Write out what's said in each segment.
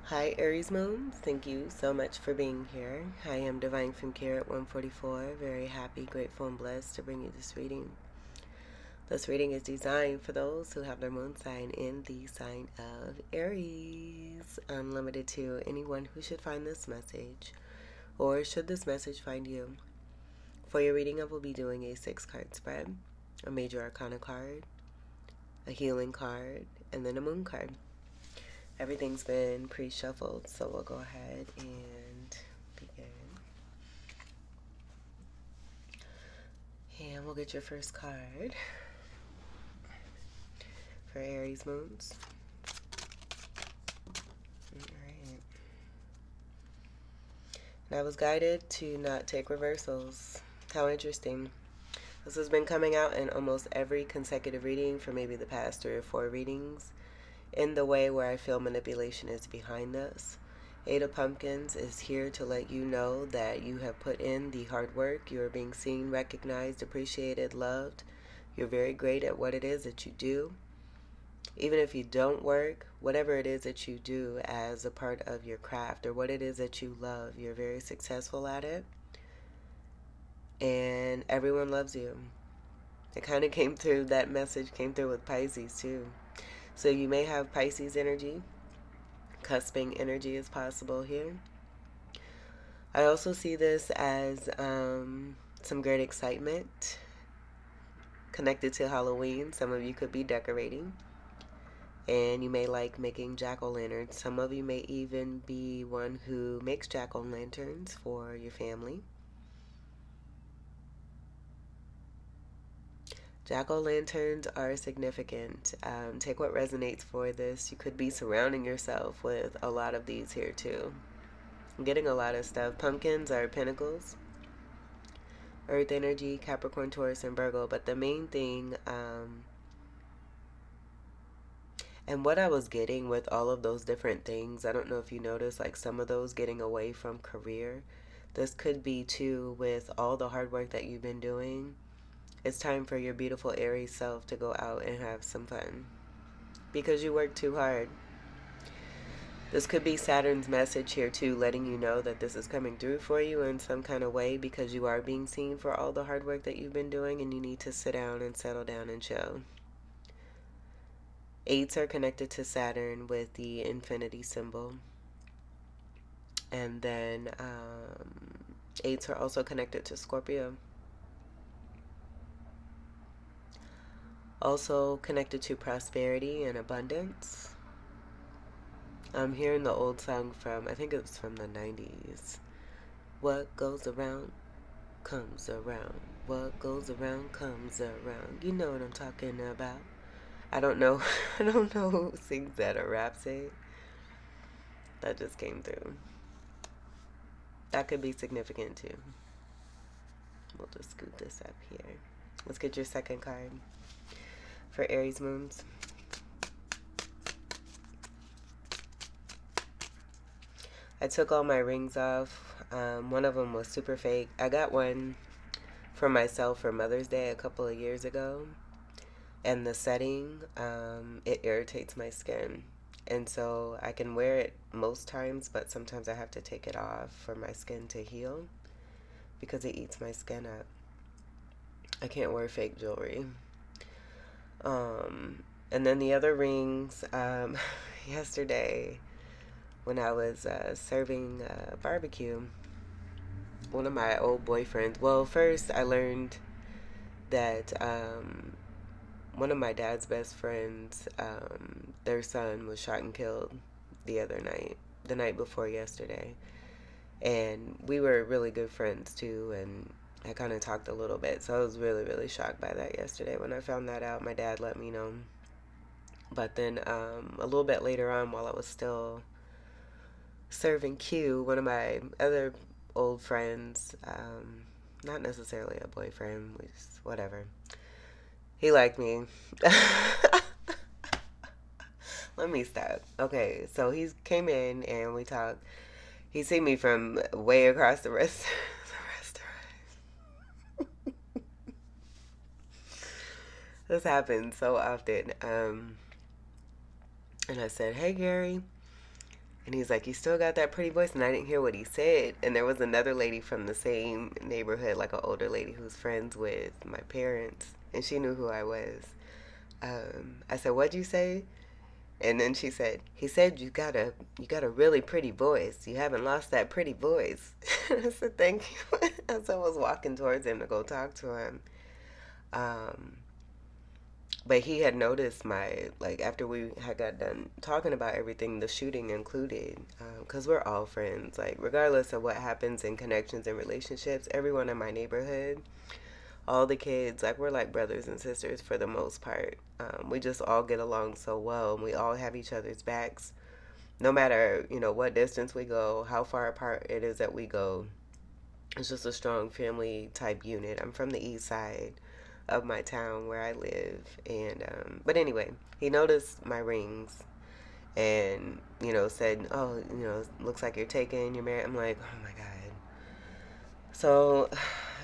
Hi, Aries Moons. Thank you so much for being here. I am Divine from Care at 144. Very happy, grateful, and blessed to bring you this reading. This reading is designed for those who have their moon sign in the sign of Aries. Limited to anyone who should find this message, or should this message find you. For your reading, I will be doing a 6-card spread, a major arcana card, a healing card, and then a moon card. Everything's been pre-shuffled, so we'll go ahead and begin. And we'll get your first card for Aries Moons. Alright. And I was guided to not take reversals. How interesting. This has been coming out in almost every consecutive reading for maybe the past 3 or 4 readings, in the way where I feel manipulation is behind this. 8 of Pumpkins is here to let you know that you have put in the hard work. You are being seen, recognized, appreciated, loved. You're very great at what it is that you do. Even if you don't work, whatever it is that you do as a part of your craft or what it is that you love, you're very successful at it. And everyone loves you. It kind of came through, that message came through with Pisces too. So you may have Pisces energy. Cusping energy is possible here. I also see this as some great excitement connected to Halloween. Some of you could be decorating, and you may like making jack-o'-lanterns. Some of you may even be one who makes jack-o'-lanterns for your family. Jack-o'-lanterns are significant. Take what resonates for this. You could be surrounding yourself with a lot of these here too. I'm getting a lot of stuff. Pumpkins are pentacles, Earth energy, Capricorn, Taurus, and Virgo. But the main thing, and what I was getting with all of those different things, I don't know if you noticed, like some of those getting away from career. This could be too with all the hard work that you've been doing. It's time for your beautiful Aries self to go out and have some fun because you work too hard. This could be Saturn's message here too, letting you know that this is coming through for you in some kind of way because you are being seen for all the hard work that you've been doing and you need to sit down and settle down and chill. 8s are connected to Saturn with the infinity symbol. And then 8s are also connected to Scorpio. Also connected to prosperity and abundance. I'm hearing the old song from, I think it was from the 90s. What goes around comes around. What goes around comes around. You know what I'm talking about. I don't know. I don't know who sings that or raps it. That just came through. That could be significant too. We'll just scoot this up here. Let's get your second card for Aries Moons. I took all my rings off. One of them was super fake. I got one for myself for Mother's Day a couple of years ago. And the setting, it irritates my skin. And so I can wear it most times, but sometimes I have to take it off for my skin to heal because it eats my skin up. I can't wear fake jewelry. And then the other rings, yesterday when I was serving barbecue, one of my old boyfriends, well, first I learned that one of my dad's best friends, their son was shot and killed the night before yesterday. And we were really good friends too, and I kind of talked a little bit. So I was really, really shocked by that yesterday. When I found that out, my dad let me know. But then a little bit later on, while I was still serving Q, one of my other old friends, not necessarily a boyfriend, just whatever, he liked me. Let me stop. Okay, so he came in and we talked. He seen me from way across the restaurant. This happens so often. And I said, "Hey, Gary." And he's like, "You still got that pretty voice?" And I didn't hear what he said. And there was another lady from the same neighborhood, like an older lady who's friends with my parents, and she knew who I was. I said, "What'd you say?" And then she said, "He said you got a really pretty voice. You haven't lost that pretty voice." I said, "Thank you." As I was walking towards him to go talk to him. Um, but he had noticed my, like, after we had got done talking about everything, the shooting included, because we're all friends. Like, regardless of what happens in connections and relationships, everyone in my neighborhood, all the kids, like, we're like brothers and sisters for the most part. We just all get along so well, and we all have each other's backs. No matter, what distance we go, how far apart it is that we go, it's just a strong family type unit. I'm from the east side of my town where I live, and but anyway, he noticed my rings and said, "Oh, looks like you're taken. You're married." I'm like, "Oh my god." So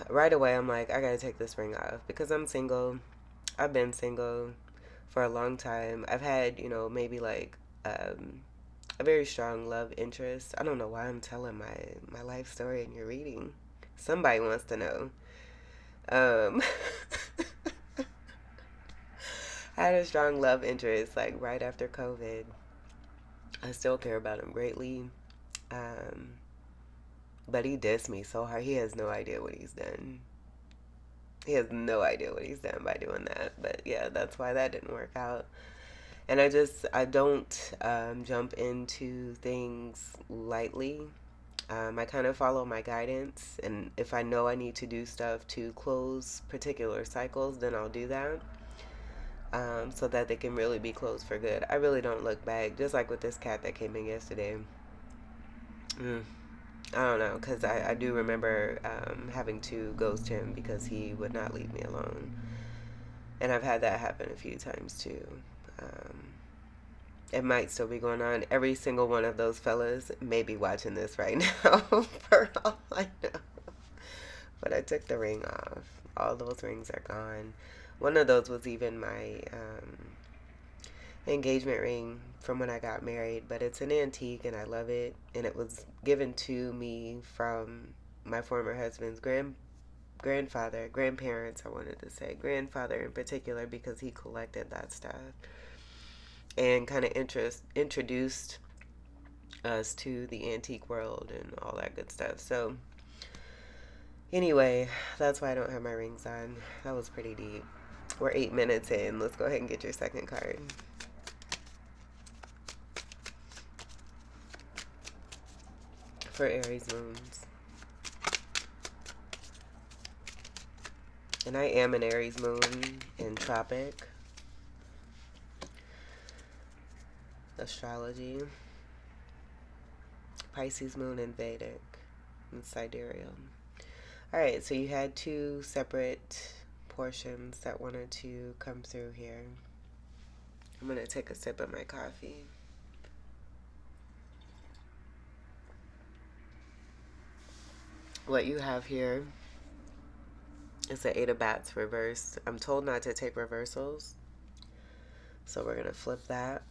right away, I'm like, I gotta take this ring off because I'm single. I've been single for a long time. I've had, maybe like a very strong love interest. I don't know why I'm telling my life story and you're reading. Somebody wants to know. Um, I had a strong love interest like right after COVID. I still care about him greatly. Um, but he dissed me so hard. He has no idea what he's done. He has no idea what he's done by doing that. But yeah, that's why that didn't work out. And I don't jump into things lightly. I kind of follow my guidance, and if I know I need to do stuff to close particular cycles, then I'll do that, so that they can really be closed for good. I really don't look back, just like with this cat that came in yesterday. Mm, I don't know, because I do remember having to ghost him because he would not leave me alone. And I've had that happen a few times too. Um, it might still be going on. Every single one of those fellas may be watching this right now, for all I know. But I took the ring off. All those rings are gone. One of those was even my engagement ring from when I got married, but it's an antique and I love it. And it was given to me from my former husband's grandparents, I wanted to say, grandfather in particular, because he collected that stuff and kind of introduced us to the antique world and all that good stuff. So anyway, that's why I don't have my rings on. That was pretty deep. We're 8 minutes in. Let's go ahead and get your second card. For Aries moons. And I am an Aries moon in Tropic astrology. Pisces moon in Vedic and sidereal. Alright, so you had two separate portions that wanted to come through here. I'm going to take a sip of my coffee. What you have here is the Eight of Bats reversed. I'm told not to take reversals, so we're going to flip that.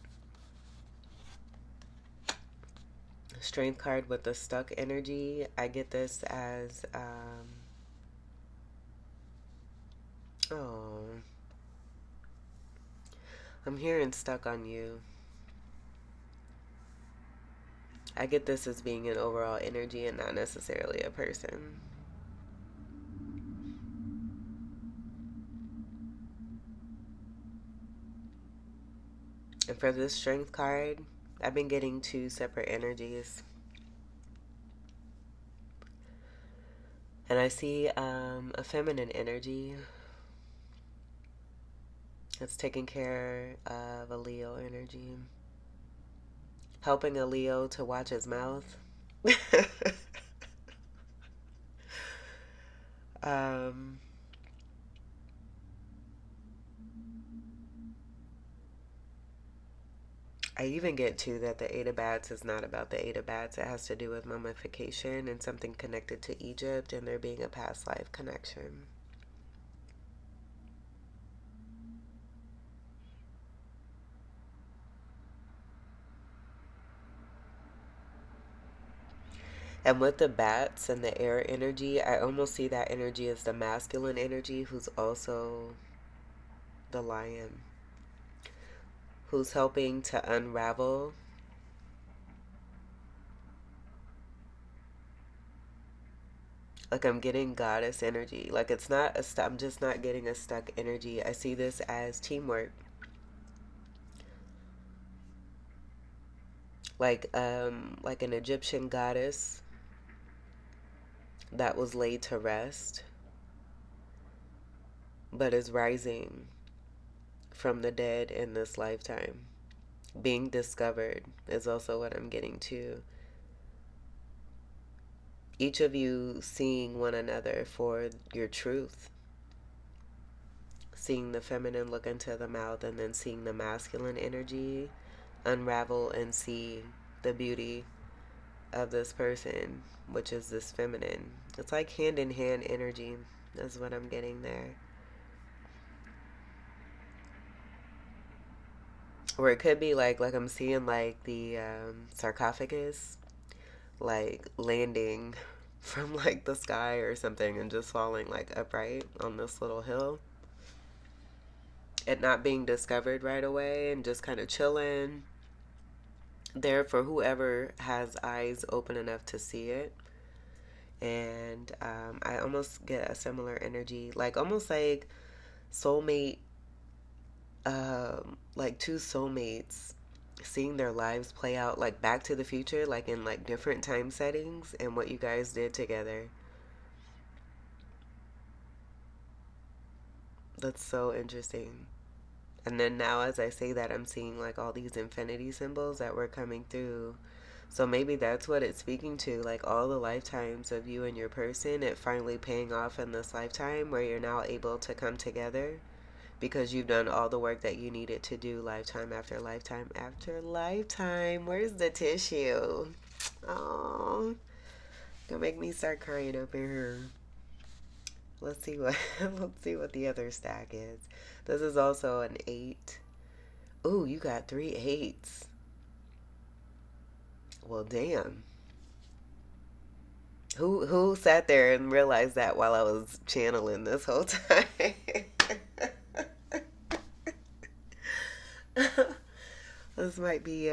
Strength card with the stuck energy. I get this as, oh, I'm hearing stuck on you. I get this as being an overall energy and not necessarily a person. And for this strength card, I've been getting two separate energies. And I see a feminine energy that's taking care of a Leo energy. Helping a Leo to watch his mouth. um, I even get to that the Eight of Bats is not about the Eight of Bats. It has to do with mummification and something connected to Egypt and there being a past life connection. And with the bats and the air energy, I almost see that energy as the masculine energy, who's also the lion, who's helping to unravel. Like I'm getting goddess energy. Like it's not I'm just not getting a stuck energy. I see this as teamwork. Like an Egyptian goddess that was laid to rest but is rising from the dead in this lifetime. Being discovered is also what I'm getting to. Each of you seeing one another for your truth, seeing the feminine look into the mouth, and then seeing the masculine energy unravel and see the beauty of this person, which is this feminine. It's like hand in hand energy. That's what I'm getting there. Or it could be like I'm seeing like the sarcophagus like landing from like the sky or something and just falling like upright on this little hill. It not being discovered right away and just kind of chilling there for whoever has eyes open enough to see it. And I almost get a similar energy, like almost soulmate, like two soulmates seeing their lives play out like Back to the Future, like in like different time settings and what you guys did together. That's so interesting. And then now, as I say that, I'm seeing like all these infinity symbols that were coming through. So maybe that's what it's speaking to, like all the lifetimes of you and your person, it finally paying off in this lifetime where you're now able to come together because you've done all the work that you needed to do lifetime after lifetime after lifetime. Where's the tissue? Oh, gonna make me start crying up in here. Let's see what let's see what the other stack is. This is also an 8. Ooh, you got 3 8s. Well, damn. Who sat there and realized that while I was channeling this whole time? this might be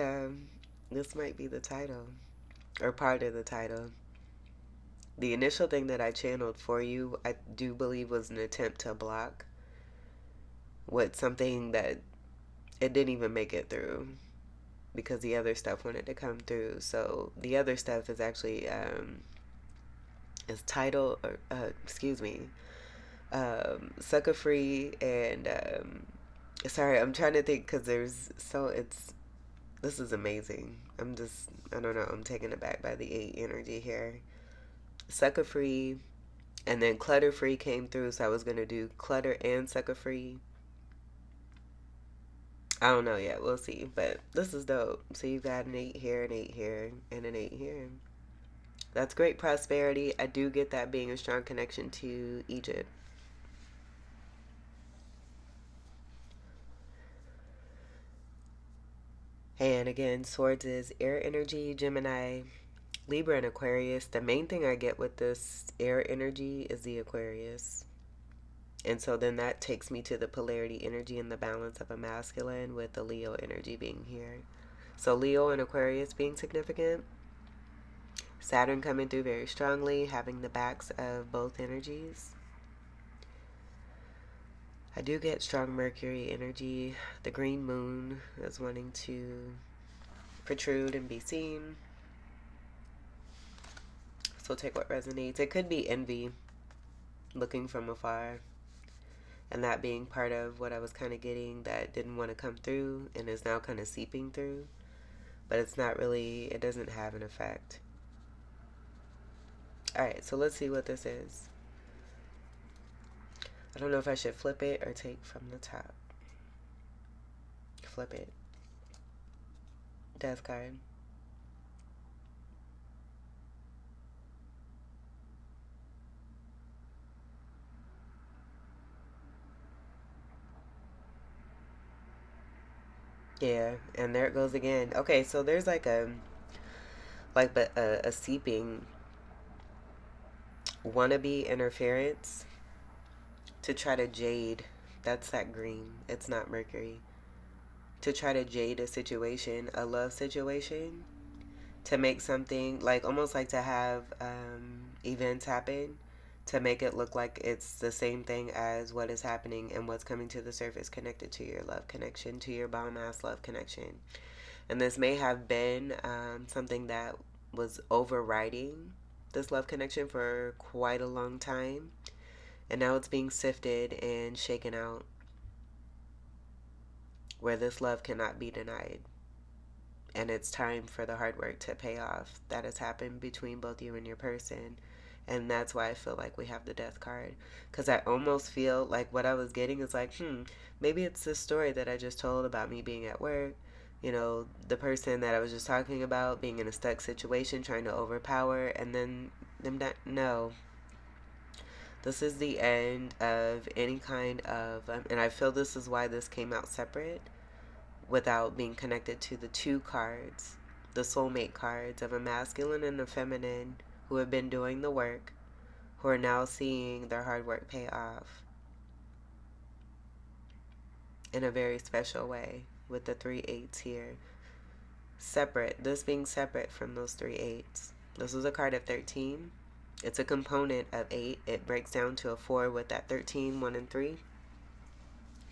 this might be the title or part of the title. The initial thing that I channeled for you, I do believe was an attempt to block what something that it didn't even make it through because the other stuff wanted to come through. So the other stuff is actually is title or excuse me, Sucka-Free and sorry, I'm trying to think because there's so it's this is amazing. I don't know, I'm taken aback by the 8 energy here. Sucka-Free and then Clutter-Free came through, so I was gonna do Clutter and Sucka-Free. I don't know yet. We'll see. But this is dope. So you got an 8 here, an 8 here, and an 8 here. That's great prosperity. I do get that being a strong connection to Egypt. And again, swords is air energy, Gemini, Libra, and Aquarius. The main thing I get with this air energy is the Aquarius. And so then that takes me to the polarity energy and the balance of a masculine with the Leo energy being here. So Leo and Aquarius being significant. Saturn coming through very strongly, having the backs of both energies. I do get strong Mercury energy. The green moon is wanting to protrude and be seen. So take what resonates. It could be envy, looking from afar, and that being part of what I was kind of getting that didn't want to come through and is now kind of seeping through. But it's not really, it doesn't have an effect. Alright, so let's see what this is. I don't know if I should flip it or take from the top. Flip it. Death card. Yeah, and there it goes again. Okay, so there's like a seeping wannabe interference to try to jade. That's that green. It's not Mercury. To try to jade a situation, a love situation, to make something like almost like to have events happen to make it look like it's the same thing as what is happening and what's coming to the surface connected to your love connection, to your bomb ass love connection. And this may have been something that was overriding this love connection for quite a long time. And now it's being sifted and shaken out where this love cannot be denied. And it's time for the hard work to pay off that has happened between both you and your person. And that's why I feel like we have the death card, because I almost feel like what I was getting is like, maybe it's this story that I just told about me being at work, the person that I was just talking about being in a stuck situation, trying to overpower, and then them that no, this is the end of any kind of and I feel this is why this came out separate without being connected to the two cards, the soulmate cards of a masculine and a feminine who have been doing the work, who are now seeing their hard work pay off in a very special way with the three eights here. Separate, this being separate from those three eights. This is a card of 13. It's a component of 8. It breaks down to a 4 with that 13, 1, and 3.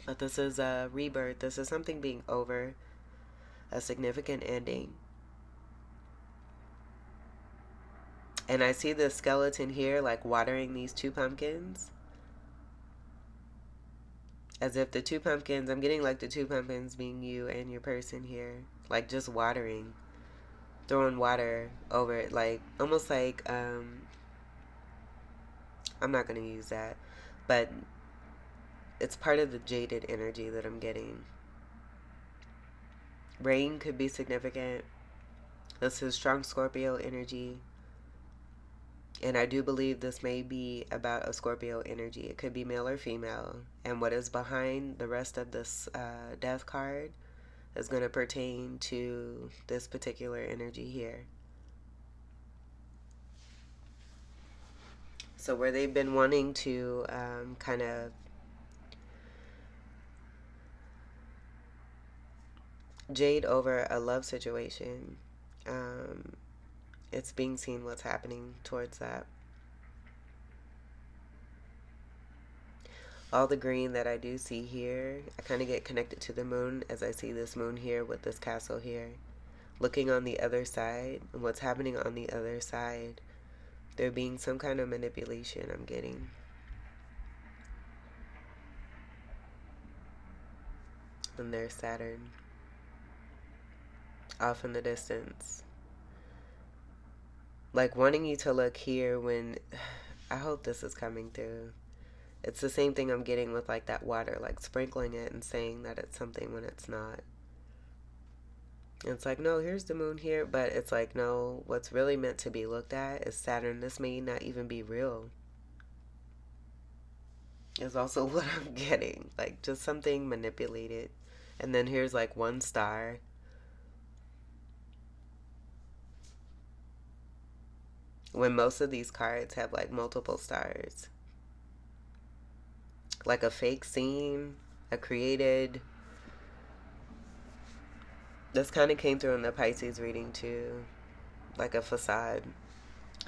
But this is a rebirth. This is something being over, a significant ending. And I see the skeleton here like watering these two pumpkins. As if the two pumpkins, I'm getting like the two pumpkins being you and your person here. Like just watering. Throwing water over it. Like almost like, I'm not going to use that. But it's part of the jaded energy that I'm getting. Rain could be significant. This is strong Scorpio energy. And I do believe this may be about a Scorpio energy. It could be male or female. And what is behind the rest of this death card is going to pertain to this particular energy here. So where they've been wanting to kind of jade over a love situation, it's being seen what's happening towards that. All the green that I do see here, I kind of get connected to the moon as I see this moon here with this castle here. Looking on the other side and what's happening on the other side, there being some kind of manipulation I'm getting. And there's Saturn off in the distance. Like wanting you to look here when, I hope this is coming through. It's the same thing I'm getting with like that water, like sprinkling it and saying that it's something when it's not. And it's like, no, here's the moon here, but it's like, no, what's really meant to be looked at is Saturn. This may not even be real. Is also what I'm getting. Like just something manipulated. And then here's like one star. When most of these cards have like multiple stars. Like a fake scene, a created. This kind of came through in the Pisces reading too. Like a facade.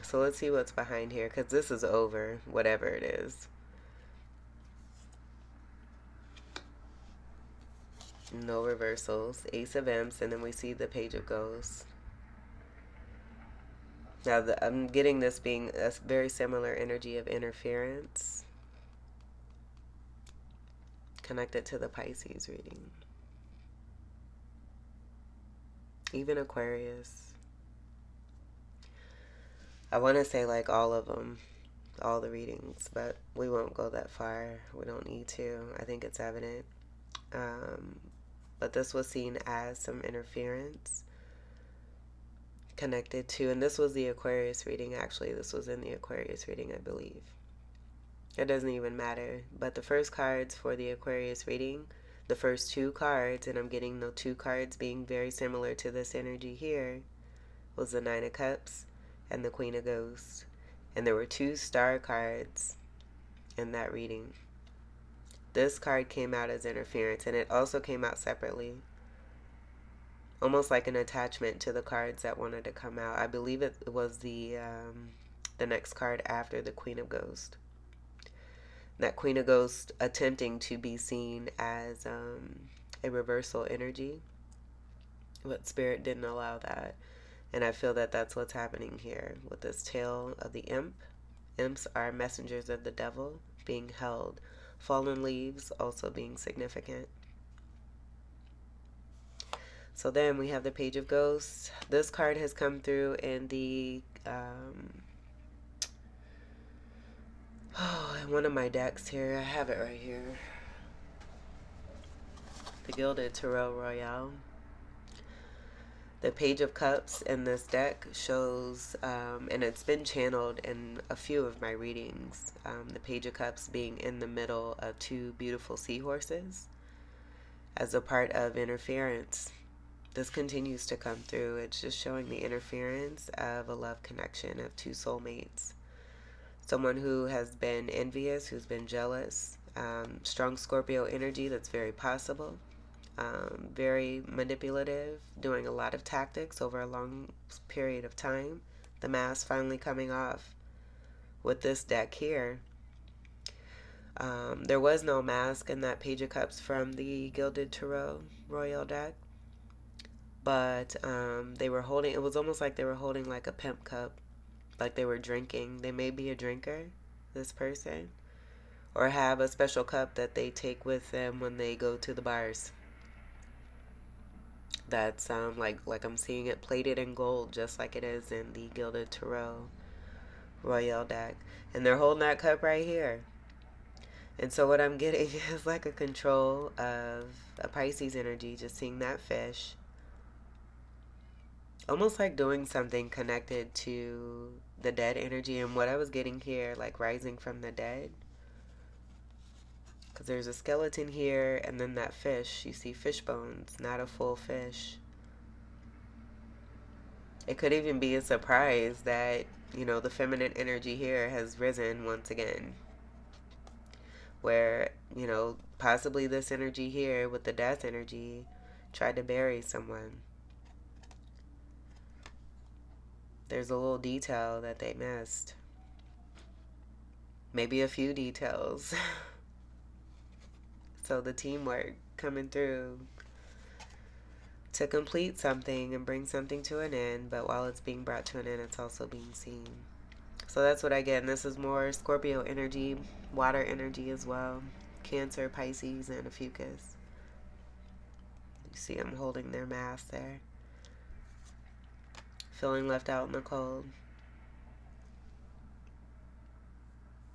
So let's see what's behind here, because this is over, whatever it is. No reversals. Ace of Imps, and then we see the Page of Ghosts. Now, I'm getting this being a very similar energy of interference connected to the Pisces reading. Even Aquarius. I want to say like all of them, all the readings, but we won't go that far. We don't need to. I think it's evident. But this was seen as some interference connected to, and this was the Aquarius reading actually. This was in the Aquarius reading, I believe. It doesn't even matter. But the first cards for the Aquarius reading, the first two cards, and I'm getting the two cards being very similar to this energy here, was the Nine of Cups and the Queen of Ghosts. And there were two star cards in that reading. This card came out as interference, and it also came out separately, almost like an attachment to the cards that wanted to come out. I believe it was the next card after the Queen of Ghosts. That Queen of Ghosts attempting to be seen as a reversal energy, but Spirit didn't allow that. And I feel that that's what's happening here with this tale of the imp. Imps are messengers of the devil being held. Fallen leaves also being significant. So then we have the Page of Ghosts. This card has come through in the in one of my decks here. I have it right here. The Gilded Tarot Royale. The Page of Cups in this deck shows, and it's been channeled in a few of my readings, the Page of Cups being in the middle of two beautiful seahorses as a part of interference. This continues to come through. It's just showing the interference of a love connection of two soulmates. Someone who has been envious, who's been jealous, strong Scorpio energy that's very possible. Very manipulative, doing a lot of tactics over a long period of time. The mask finally coming off with this deck here. There was no mask in that Page of Cups from the Gilded Tarot Royal deck, but they were holding, it was almost like they were holding like a pimp cup, like they were drinking. They may be a drinker, this person, or have a special cup that they take with them when they go to the bars. That's like I'm seeing it plated in gold, just like it is in the Gilded Tarot Royale deck. And they're holding that cup right here. And so what I'm getting is like a control of a Pisces energy, just seeing that fish. Almost like doing something connected to the dead energy. And what I was getting here, like rising from the dead. Because there's a skeleton here, and then that fish. You see fish bones, not a full fish. It could even be a surprise that, the feminine energy here has risen once again. Where, possibly this energy here with the death energy tried to bury someone. There's a little detail that they missed. Maybe a few details. So the teamwork coming through to complete something and bring something to an end, but while it's being brought to an end, it's also being seen. So that's what I get. And this is more Scorpio energy, water energy as well. Cancer, Pisces, and a Fucus. You see them holding their mask there. Feeling left out in the cold.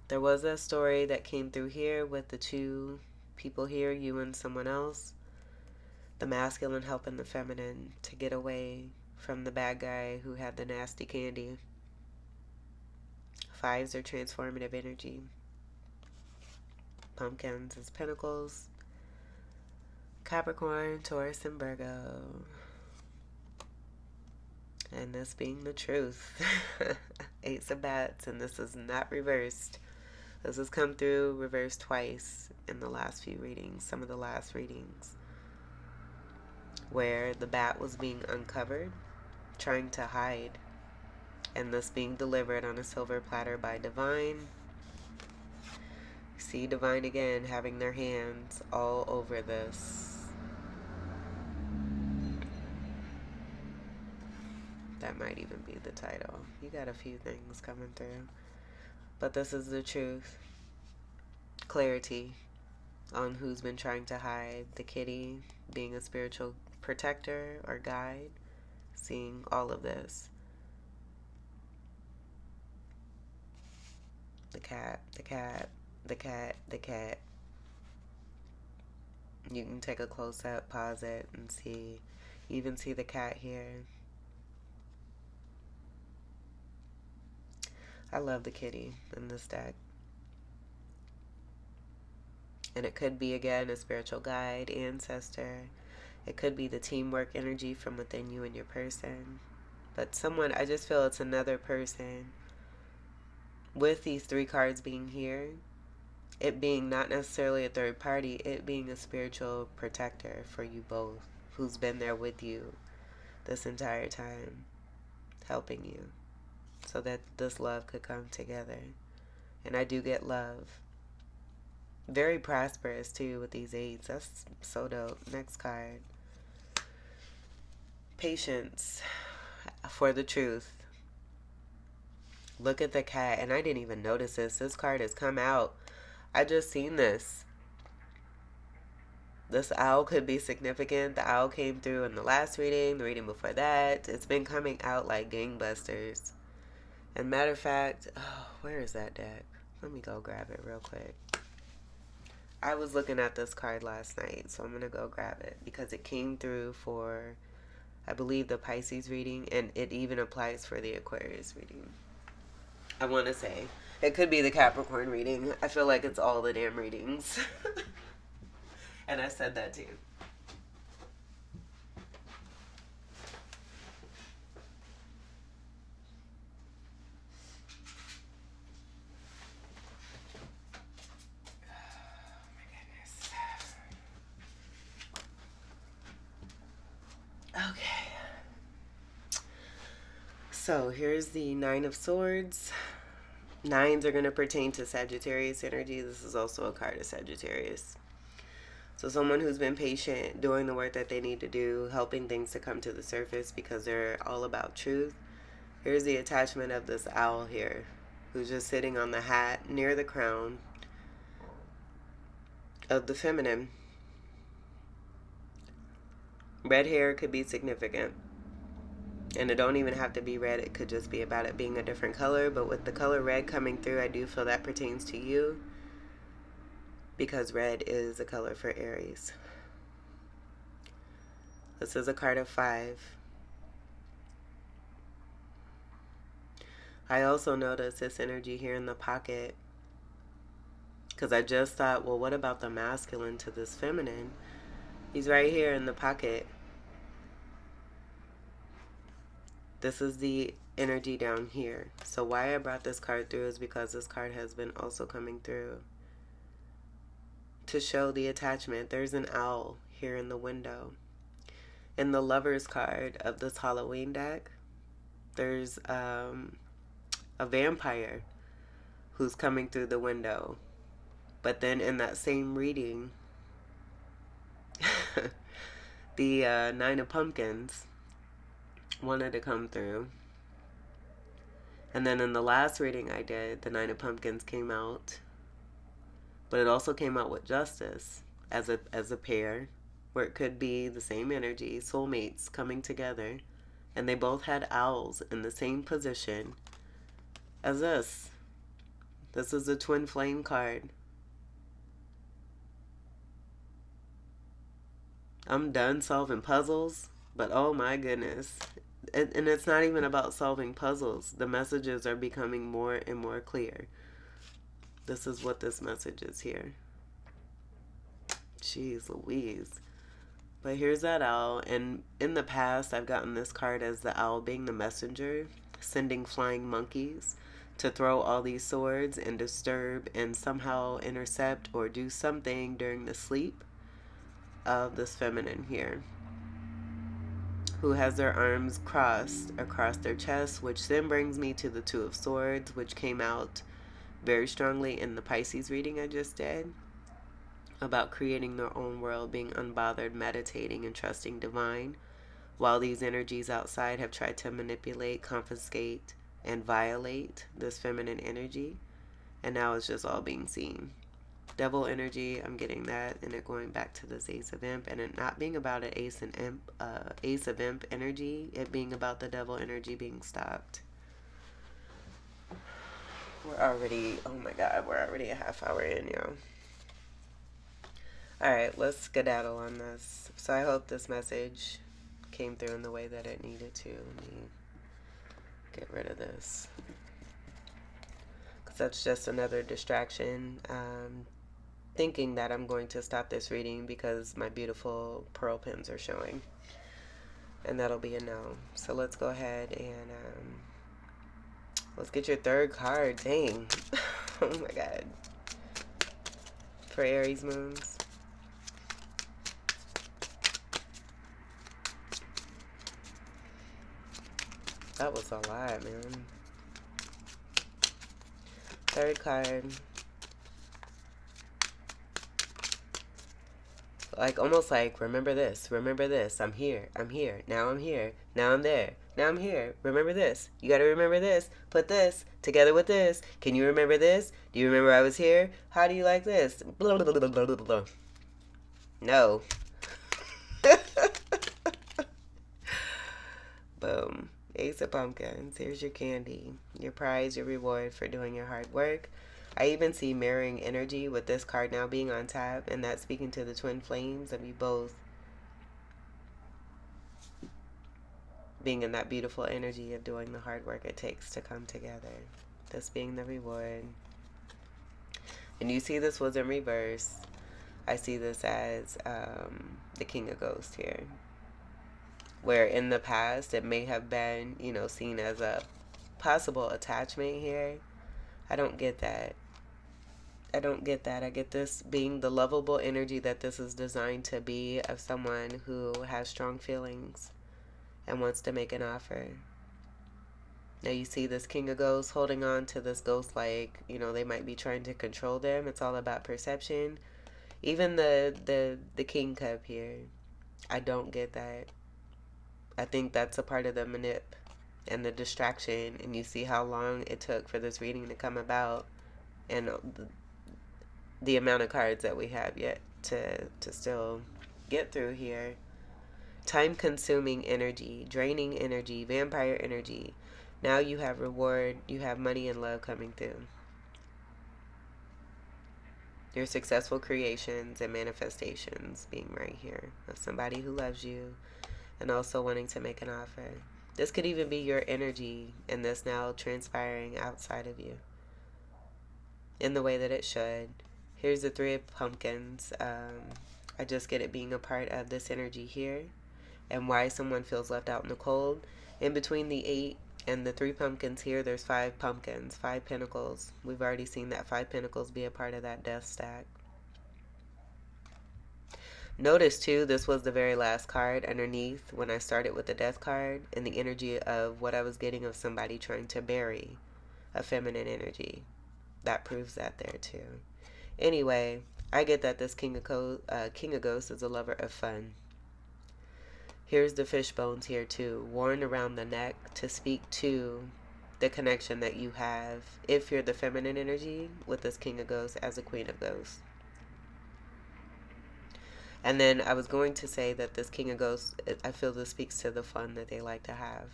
There was a story that came through here with the two people here, you and someone else. The masculine helping the feminine to get away from the bad guy who had the nasty candy. Fives are transformative energy. Pumpkins is pentacles. Capricorn, Taurus, and Virgo. And this being the truth. Ace of Bats, and this is not reversed. This has come through reversed twice in the last few readings, some of the last readings, where the bat was being uncovered, trying to hide, and this being delivered on a silver platter by Divine. See Divine again having their hands all over this. That might even be the title. You got a few things coming through. But this is the truth. Clarity on who's been trying to hide. The kitty being a spiritual protector or guide. Seeing all of this. The cat, the cat, the cat, the cat. You can take a close up, pause it, and see. You even see the cat here. I love the kitty in this deck. And it could be, again, a spiritual guide, ancestor. It could be the teamwork energy from within you and your person. But someone, I just feel it's another person with these three cards being here, it being not necessarily a third party, it being a spiritual protector for you both, who's been there with you this entire time, helping you so that this love could come together. And I do get love. Very prosperous too with these eights. That's so dope. Next card. Patience for the truth. Look at the cat, and I didn't even notice this. This card has come out. I just seen this. This owl could be significant. The owl came through in the last reading, the reading before that. It's been coming out like gangbusters. And matter of fact, oh, where is that deck? Let me go grab it real quick. I was looking at this card last night, so I'm going to go grab it because it came through for, I believe, the Pisces reading, and it even applies for the Aquarius reading. I want to say. It could be the Capricorn reading. I feel like it's all the damn readings. And I said that too. Okay. So here's the Nine of Swords. Nines are going to pertain to Sagittarius energy. This is also a card of Sagittarius. So someone who's been patient, doing the work that they need to do, helping things to come to the surface because they're all about truth. Here's the attachment of this owl here, who's just sitting on the hat near the crown of the feminine. Red hair could be significant. And it don't even have to be red. It could just be about it being a different color. But with the color red coming through, I do feel that pertains to you, because red is a color for Aries. This is a card of 5. I also noticed this energy here in the pocket, because I just thought, well, what about the masculine to this feminine? He's right here in the pocket. This is the energy down here. So why I brought this card through is because this card has been also coming through to show the attachment. There's an owl here in the window. In the Lover's card of this Halloween deck, there's a vampire who's coming through the window. But then in that same reading, the Nine of Pumpkins wanted to come through. And then in the last reading I did, the Nine of Pumpkins came out. But it also came out with Justice as a pair, where it could be the same energy, soulmates coming together. And they both had owls in the same position as this. This is a twin flame card. I'm done solving puzzles, but oh my goodness. And it's not even about solving puzzles. The messages are becoming more and more clear. This is what this message is here. Jeez Louise. But here's that owl. And in the past, I've gotten this card as the owl being the messenger, sending flying monkeys to throw all these swords and disturb and somehow intercept or do something during the sleep of this feminine here, who has their arms crossed across their chest, which then brings me to the Two of Swords, which came out very strongly in the Pisces reading I just did, about creating their own world, being unbothered, meditating, and trusting divine, while these energies outside have tried to manipulate, confiscate, and violate this feminine energy. And now it's just all being seen. Devil energy, I'm getting that, and it going back to this Ace of Imp, and it not being about an Ace of Imp energy, it being about the devil energy being stopped. We're already, oh my god, we're already a half hour in, y'all. Alright, let's skedaddle on this. So I hope this message came through in the way that it needed to. Let me get rid of this, because that's just another distraction. Thinking that I'm going to stop this reading because my beautiful pearl pins are showing. And that'll be a no. So let's go ahead and Let's get your third card. Dang. Oh my god. For Aries moons. That was a lot, man. Third card. Like, almost like, remember this, I'm here, now I'm here, now I'm there, now I'm here, remember this, you gotta remember this, put this together with this, can you remember this, do you remember I was here, how do you like this, blah, blah, blah, blah, blah, blah. No. Boom. Ace of Pumpkins. Here's your candy, your prize, your reward for doing your hard work. I even see mirroring energy with this card now being on tap, and that's speaking to the twin flames of you both being in that beautiful energy of doing the hard work it takes to come together. This being the reward. And you see this was in reverse. I see this as the King of Ghosts here. Where in the past it may have been, seen as a possible attachment here. I don't get that. I don't get that. I get this being the lovable energy that this is designed to be of someone who has strong feelings and wants to make an offer. Now you see this King of Ghosts holding on to this ghost like, they might be trying to control them. It's all about perception. Even the King Cup here. I don't get that. I think that's a part of the manip and the distraction. And you see how long it took for this reading to come about. And the amount of cards that we have yet to still get through here. Time consuming energy, draining energy, vampire energy. Now you have reward, you have money and love coming through. Your successful creations and manifestations being right here of somebody who loves you and also wanting to make an offer. This could even be your energy and this now transpiring outside of you in the way that it should. Here's the Three of Pumpkins. I just get it being a part of this energy here and why someone feels left out in the cold. In between the 8 and the 3 pumpkins here, there's 5 pumpkins, 5 pentacles. We've already seen that 5 pentacles be a part of that death stack. Notice too, this was the very last card underneath when I started with the death card and the energy of what I was getting of somebody trying to bury a feminine energy. That proves that there too. Anyway, I get that this King of Ghosts is a lover of fun. Here's the fish bones here too, worn around the neck to speak to the connection that you have if you're the feminine energy with this King of Ghosts as a Queen of Ghosts. And then I was going to say that this King of Ghosts, I feel this speaks to the fun that they like to have.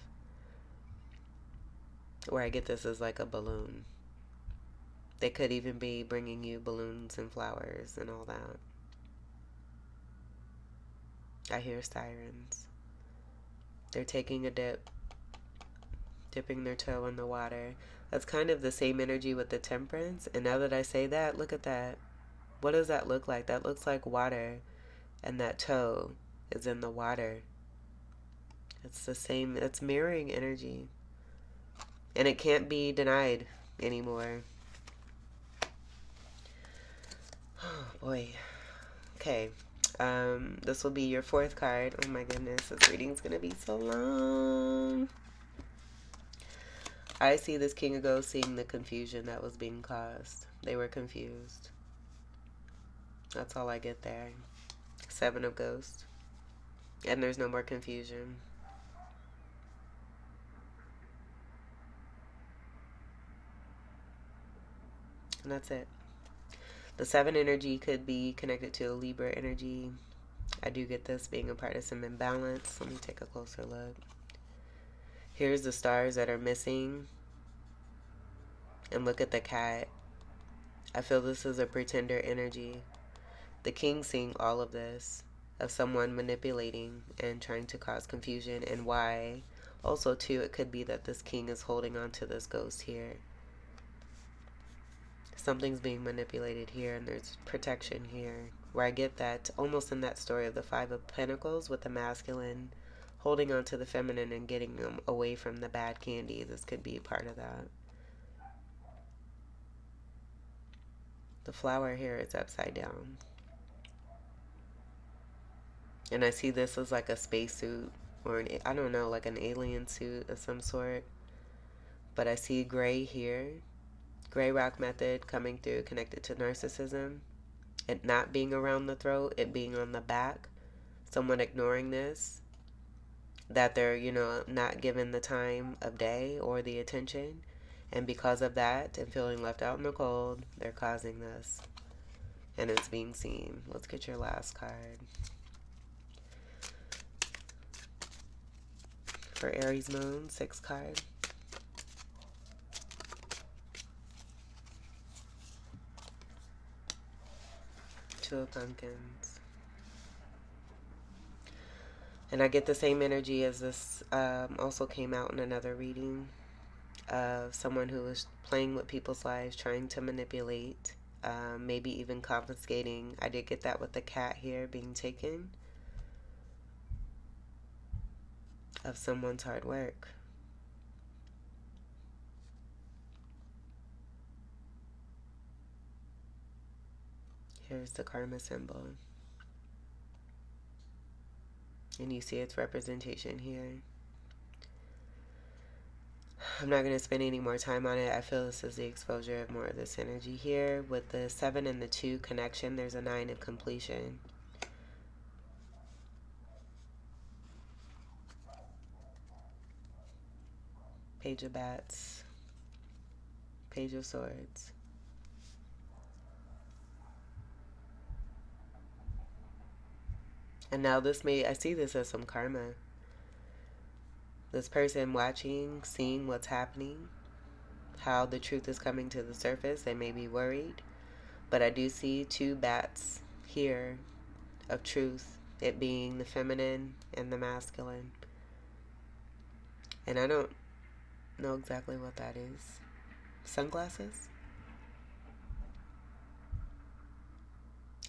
Where I get this as like a balloon. They could even be bringing you balloons and flowers and all that. I hear sirens. They're taking a dip, dipping their toe in the water. That's kind of the same energy with the Temperance. And now that I say that, look at that. What does that look like? That looks like water. And that toe is in the water. It's the same. It's mirroring energy. And it can't be denied anymore. Oh, boy. Okay. This will be your 4th card. Oh my goodness, this reading's gonna be so long. I see this King of Ghosts seeing the confusion that was being caused. They were confused. That's all I get there. 7 of Ghosts. And there's no more confusion. And that's it. The 7 energy could be connected to a Libra energy. I do get this being a part of some imbalance. Let me take a closer look. Here's the stars that are missing. And look at the cat. I feel this is a pretender energy. The king seeing all of this, of someone manipulating and trying to cause confusion, and why. Also, too, it could be that this king is holding on to this ghost here. Something's being manipulated here, and there's protection here. Where I get that almost in that story of the 5 of Pentacles with the masculine holding on to the feminine and getting them away from the bad candy. This could be part of that. The flower here is upside down. And I see this as like a spacesuit or I don't know, like an alien suit of some sort. But I see gray here. Gray rock method coming through, connected to narcissism. It not being around the throat, it being on the back. Someone ignoring this, that they're, not given the time of day or the attention. And because of that and feeling left out in the cold, they're causing this. And it's being seen. Let's get your last card. For Aries Moon, 6 card. Two of Pumpkins. And I get the same energy as this also came out in another reading of someone who was playing with people's lives, trying to manipulate, maybe even confiscating. I did get that with the cat here being taken of someone's hard work. Here's the karma symbol. And you see its representation here. I'm not going to spend any more time on it. I feel this is the exposure of more of this energy here. With the 7 and the 2 connection, there's a 9 of completion. Page of Bats. Page of Swords. And now I see this as some karma. This person watching, seeing what's happening, how the truth is coming to the surface. They may be worried, but I do see 2 bats here of truth, it being the feminine and the masculine. And I don't know exactly what that is. Sunglasses?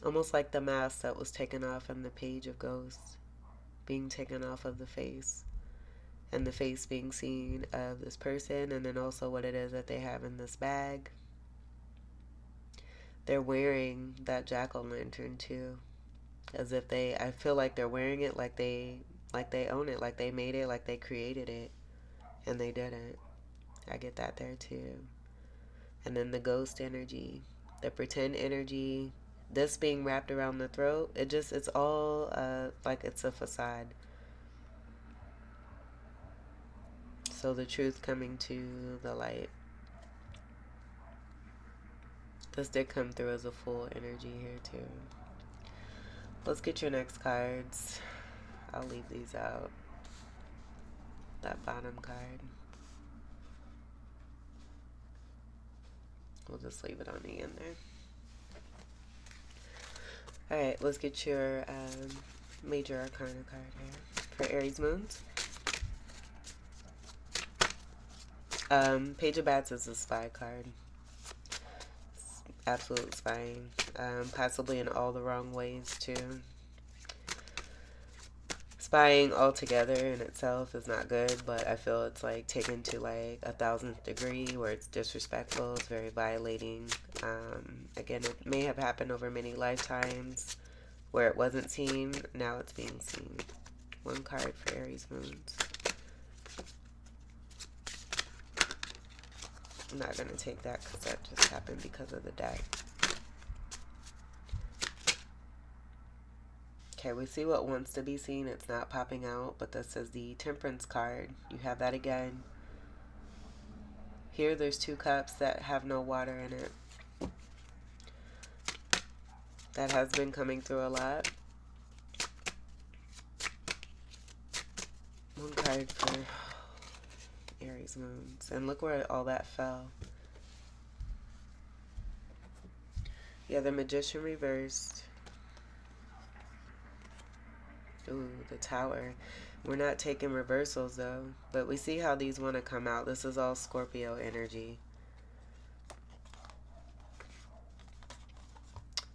Almost like the mask that was taken off on the page of Ghosts, being taken off of the face. And the face being seen of this person, and then also what it is that they have in this bag. They're wearing that jack-o'-lantern too, as if I feel like they're wearing it like they own it, like they made it, like they created it, and they didn't. I get that there too. And then the ghost energy, the pretend energy, this being wrapped around the throat, it's all like it's a facade. So the truth coming to the light. This did come through as a full energy here too. Let's get your next cards. I'll leave these out. That bottom card. We'll just leave it on the end there. Alright, let's get your major arcana card here for Aries Moons. Page of Bats is a spy card. It's absolute spying. Possibly in all the wrong ways too. Spying altogether in itself is not good, but I feel it's like taken to like 1,000th degree where it's disrespectful, it's very violating. Again, it may have happened over many lifetimes where it wasn't seen, now it's being seen. 1 card for Aries Moons. I'm not going to take that because that just happened because of the deck. Okay, we see what wants to be seen. It's not popping out, but this is the Temperance card. You have that again. Here, there's 2 cups that have no water in it. That has been coming through a lot. 1 card for Aries Moons. And look where all that fell. Yeah, the Magician reversed. Ooh, the Tower. We're not taking reversals though, but we see how these want to come out. This is all Scorpio energy.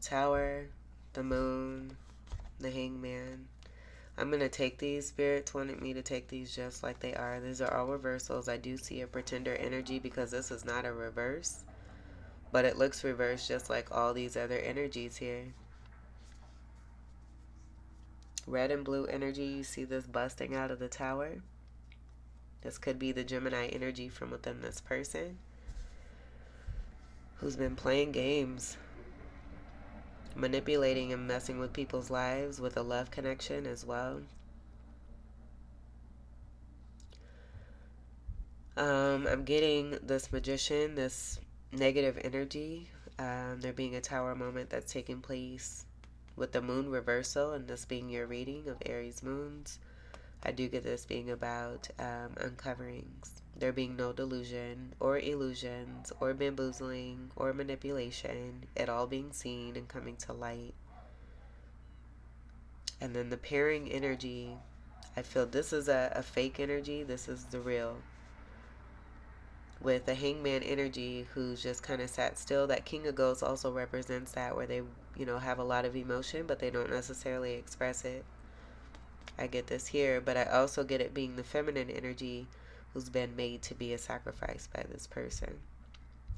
Tower, the Moon, the Hangman. I'm going to take these. Spirits wanted me to take these just like they are. These are all reversals. I do see a Pretender energy because this is not a reverse. But it looks reversed just like all these other energies here. Red and blue energy, you see this busting out of the tower. This could be the Gemini energy from within this person who's been playing games, manipulating and messing with people's lives with a love connection as well. I'm getting this magician, this negative energy. There being a tower moment that's taking place with the moon reversal, and this being your reading of Aries moons. I do get this being about uncoverings. There being no delusion or illusions or bamboozling or manipulation. It all being seen and coming to light. And then the pairing energy. I feel this is a fake energy. This is the real. With the hangman energy who's just kind of sat still. That king of ghosts also represents that, where they, have a lot of emotion, but they don't necessarily express it. I get this here, but I also get it being the feminine energy who's been made to be a sacrifice by this person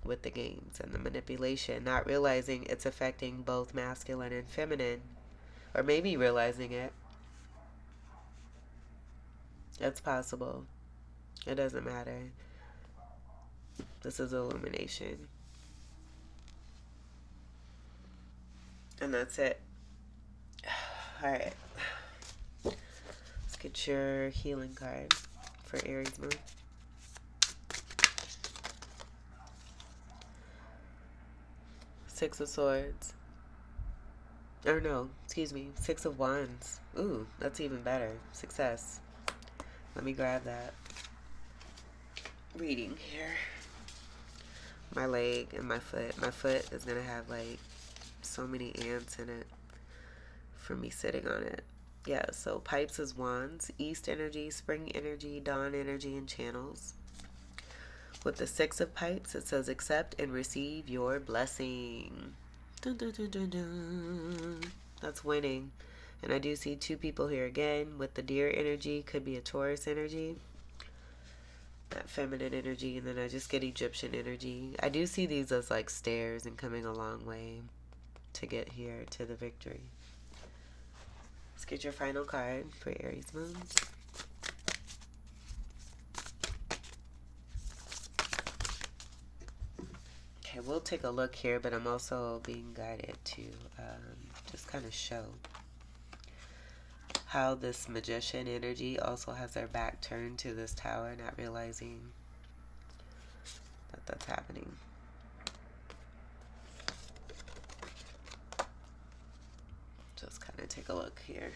with the games and the manipulation, not realizing it's affecting both masculine and feminine, or maybe realizing it. It's possible. It doesn't matter. This is illumination. And that's it. Alright. Let's get your healing card for Aries moon. Six of Swords. Or no, excuse me. Six of Wands. Ooh, that's even better. Success. Let me grab that reading here. My leg and my foot. My foot is going to have like so many ants in it from me sitting on it. Yeah, so pipes is wands, east energy, spring energy, dawn energy, and channels. With the six of pipes, it says accept and receive your blessing. Dun, dun, dun, dun, dun. That's winning. And I do see two people here again with the deer energy. Could be a Taurus energy. That feminine energy. And then I just get Egyptian energy. I do see these as like stairs and coming a long way to get here to the victory. Let's get your final card for Aries moons. Okay, we'll take a look here, but I'm also being guided to just kind of show how this magician energy also has their back turned to this tower, not realizing that that's happening. Just kind of take a look here.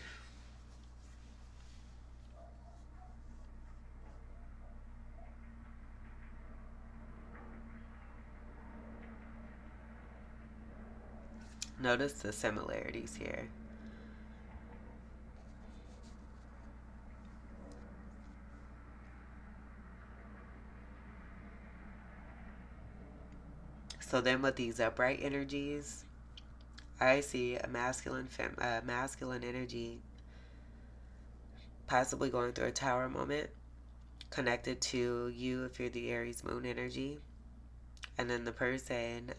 Notice the similarities here. So then with these upright energies, I see a masculine energy possibly going through a tower moment connected to you if you're the Aries moon energy. And then the person,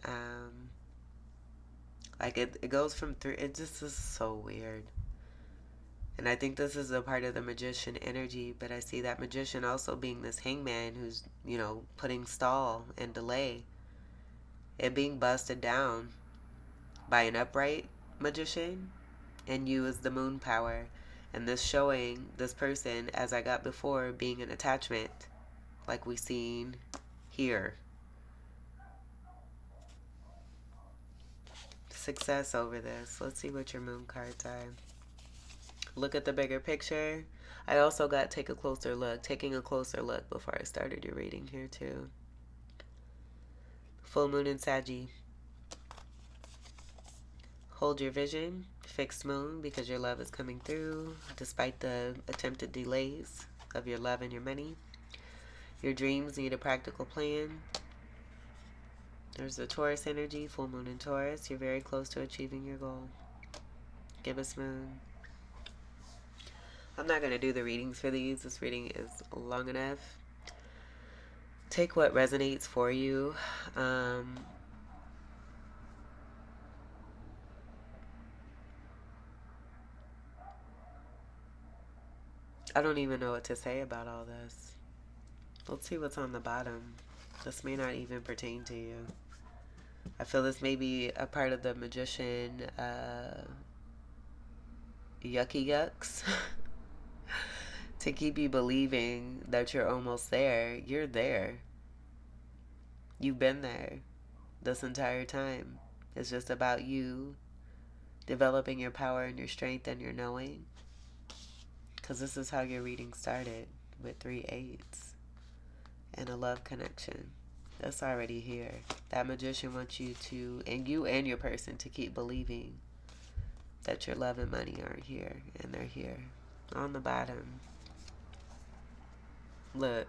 like it goes from three, it just is so weird. And I think this is a part of the magician energy, but I see that magician also being this hangman who's, putting stall and delay. It being busted down by an upright magician and you as the moon power. And this showing this person, as I got before, being an attachment like we seen here. Success over this. Let's see what your moon cards are. Look at the bigger picture. I also got taking a closer look before I started your reading here too. Full moon in Saggy. Hold your vision. Fixed moon, because your love is coming through despite the attempted delays of your love and your money. Your dreams need a practical plan. There's the Taurus energy, full moon in Taurus. You're very close to achieving your goal. Gibbous moon. I'm not going to do the readings for these. This reading is long enough. Take what resonates for you. I don't even know what to say about all this. Let's see what's on the bottom. This may not even pertain to you. I feel this may be a part of the magician yucky yucks to keep you believing that you're almost there. You're there. You've been there this entire time. It's just about you developing your power and your strength and your knowing. Because this is how your reading started with 3 8s and a love connection. That's already here. That magician wants you to, and you and your person, to keep believing that your love and money aren't here, and they're here. On the bottom, look,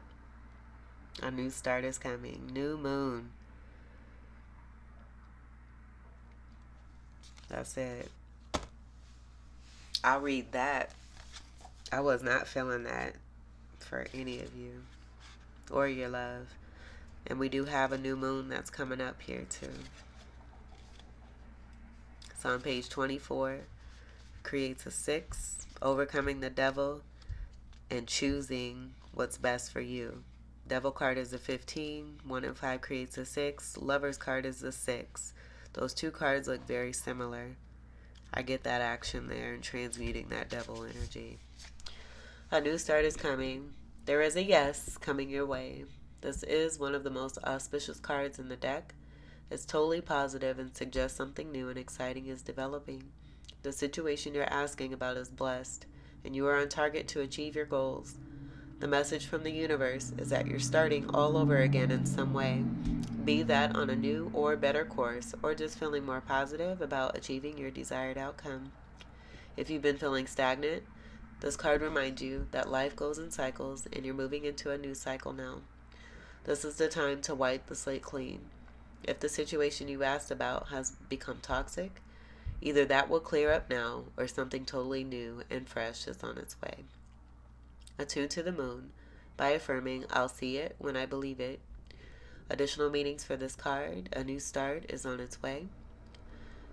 a new start is coming. New moon. That's it. I'll read that. I was not feeling that for any of you or your love. And we do have a new moon that's coming up here too. It's on page 24. Creates a 6, overcoming the devil and choosing what's best for you. Devil card is a 15. 1 and 5 creates a 6. Lover's card is a 6. Those two cards look very similar. I get that action there and transmuting that devil energy. A new start is coming. There is a yes coming your way. This is one of the most auspicious cards in the deck. It's totally positive and suggests something new and exciting is developing. The situation you're asking about is blessed, and you are on target to achieve your goals. The message from the universe is that you're starting all over again in some way, be that on a new or better course, or just feeling more positive about achieving your desired outcome. If you've been feeling stagnant, this card reminds you that life goes in cycles and you're moving into a new cycle now. This is the time to wipe the slate clean. If the situation you asked about has become toxic, either that will clear up now or something totally new and fresh is on its way. Attune to the moon by affirming, I'll see it when I believe it. Additional meanings for this card, a new start is on its way.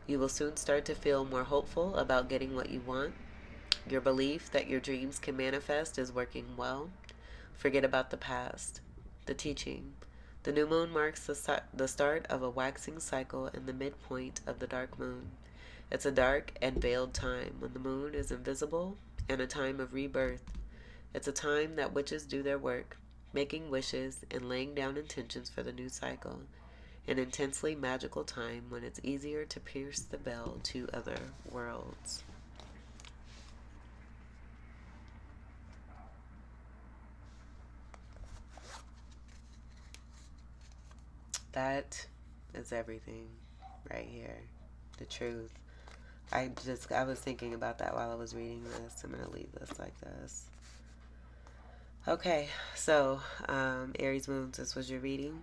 You will soon start to feel more hopeful about getting what you want. Your belief that your dreams can manifest is working well. Forget about the past. The teaching. The new moon marks the start of a waxing cycle and the midpoint of the dark moon. It's a dark and veiled time when the moon is invisible and a time of rebirth. It's a time that witches do their work, making wishes and laying down intentions for the new cycle. An intensely magical time when it's easier to pierce the veil to other worlds. That is everything right here. The truth. I was thinking about that while I was reading this. I'm going to leave this like this. Okay, so Aries moons, this was your reading.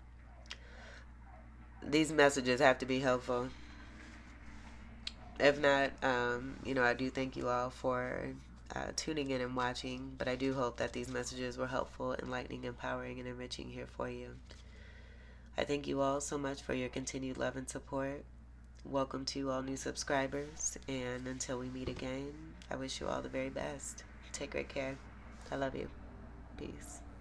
These messages have to be helpful. If not, I do thank you all for tuning in and watching, but I do hope that these messages were helpful, enlightening, empowering, and enriching here for you. I thank you all so much for your continued love and support. Welcome to all new subscribers, and until we meet again, I wish you all the very best. Take great care. I love you. Peace.